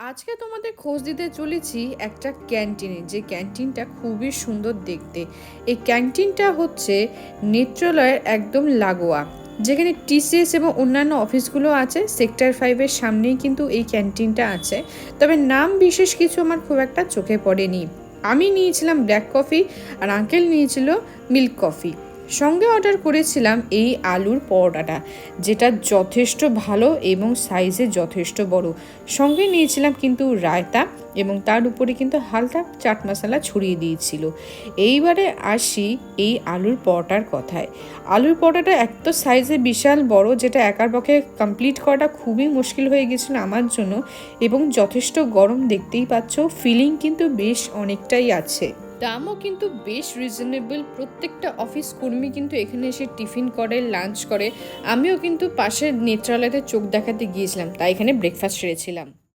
আজকে তোমাদের খোঁজ দিতে চলেছি একটা ক্যান্টিনে, যে ক্যান্টিনটা খুবই সুন্দর দেখতে। এই ক্যান্টিনটা হচ্ছে নেত্রালয়ের একদম লাগোয়া, যেখানে টিসিএস এবং অন্যান্য অফিসগুলো আছে। সেক্টর 5-এর সামনেই কিন্তু এই ক্যান্টিনটা আছে। তবে নাম বিশেষ কিছু আমার খুব একটা চোখে পড়েনি। আমি নিয়েছিলাম ব্ল্যাক কফি আর আঙ্কেল নিয়েছিল মিল্ক কফি। সঙ্গে অর্ডার করেছিলাম এই আলুর পরোটাটা, যেটা যথেষ্ট ভালো এবং সাইজে যথেষ্ট বড়। সঙ্গে নিয়েছিলাম কিন্তু রায়তা, এবং তার উপরে কিন্তু হালকা চাট মশলা ছড়িয়ে দিয়েছিল। এইবারে আসি এই আলুর পরোটার কথায়। আলুর পরোটাটা এক তো সাইজে বিশাল বড়, যেটা একার পক্ষে কমপ্লিট করাটা খুবই মুশকিল হয়ে গেছিল আমার জন্য, এবং যথেষ্ট গরম, দেখতেই পাচ্ছ। ফিলিং কিন্তু বেশ অনেকটাই আছে, দামও কিন্তু বেশ রিজনেবল। প্রত্যেকটা অফিস কর্মী কিন্তু এখানে এসে টিফিন করে, লাঞ্চ করে। আমিও কিন্তু পাশের নেত্রালয়তে চোখ দেখাতে গিয়েছিলাম, তাই এখানে ব্রেকফাস্ট সেরেছিলাম।